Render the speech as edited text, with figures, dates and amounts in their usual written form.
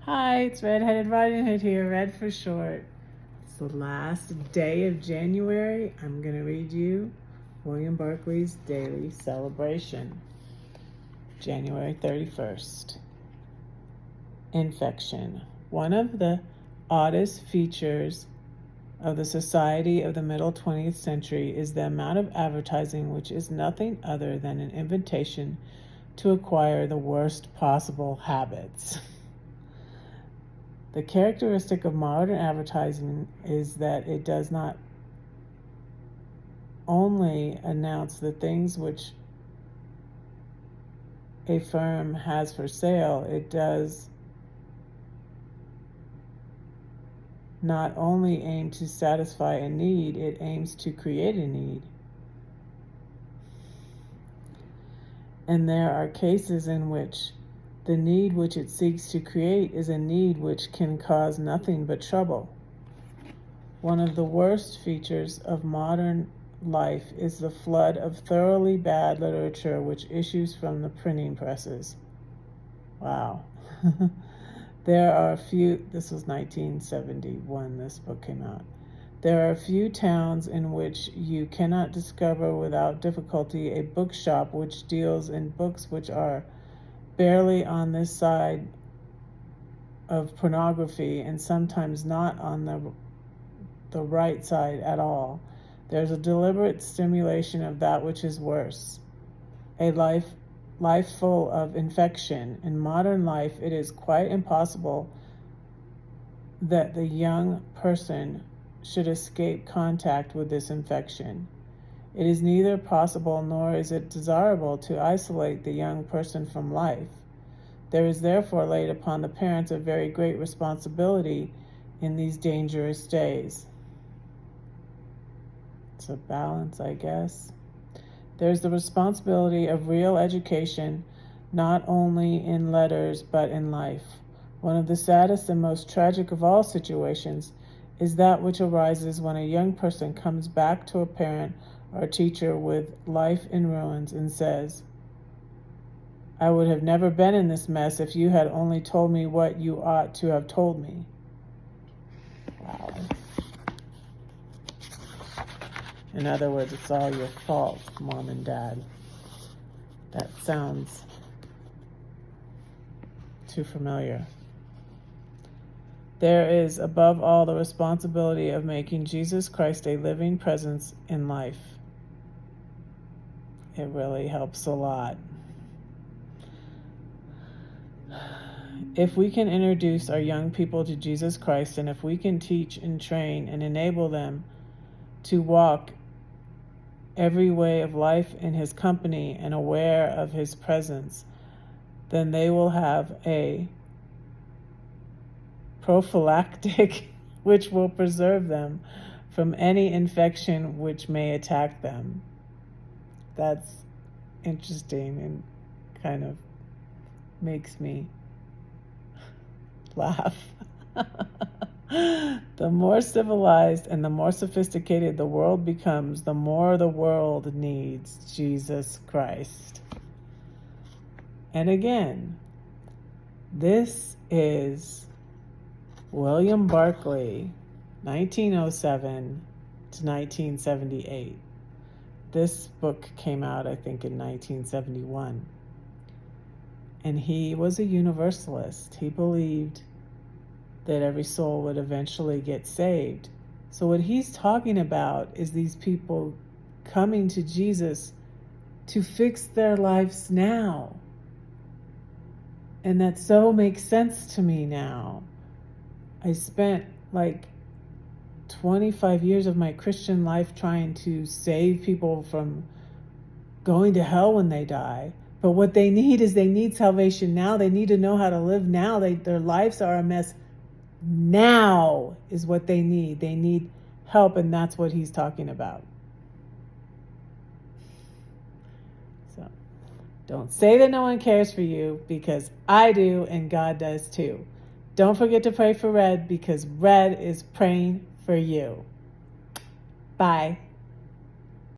Hi, it's Red-Headed Riding Hood here, Red for short. It's the last day of January. I'm going to read you William Barclay's daily celebration. January 31st. Infection. One of the oddest features of the society of the middle 20th century is the amount of advertising which is nothing other than an invitation to acquire the worst possible habits. The characteristic of modern advertising is that it does not only announce the things which a firm has for sale, it does not only aim to satisfy a need, it aims to create a need. And there are cases in which the need which it seeks to create is a need which can cause nothing but trouble. One of the worst features of modern life is the flood of thoroughly bad literature which issues from the printing presses. Wow. There are a few, this was 1971, this book came out. There are a few towns in which you cannot discover without difficulty a bookshop which deals in books which are barely on this side of pornography and sometimes not on the right side at all. There's a deliberate stimulation of that which is worse. A life full of infection. In modern life, it is quite impossible that the young person should escape contact with this infection. It is neither possible nor is it desirable to isolate the young person from life. There is therefore laid upon the parents a very great responsibility in these dangerous days. It's a balance, I guess. There's the responsibility of real education, not only in letters but in life. One of the saddest and most tragic of all situations is that which arises when a young person comes back to a parent or teacher with life in ruins and says, "I would have never been in this mess if you had only told me what you ought to have told me." Wow. In other words, it's all your fault, Mom and Dad. That sounds too familiar. There is, above all, the responsibility of making Jesus Christ a living presence in life. It really helps a lot. If we can introduce our young people to Jesus Christ, and if we can teach and train and enable them to walk every way of life in His company and aware of His presence, then they will have a prophylactic which will preserve them from any infection which may attack them. That's interesting and kind of makes me laugh. The more civilized and the more sophisticated the world becomes, the more the world needs Jesus Christ. And again, this is William Barclay, 1907 to 1978. This book came out, I think, in 1971. And he was a universalist. He believed that every soul would eventually get saved. So what he's talking about is these people coming to Jesus to fix their lives now. And that so makes sense to me now. I spent like 25 years of my Christian life trying to save people from going to hell when they die. But what they need is they need salvation now. They need to know how to live now. Their lives are a mess. Now is what they need. They need help, and that's what he's talking about. So don't say that no one cares for you, because I do, and God does too. Don't forget to pray for Red, because Red is praying for you. Bye.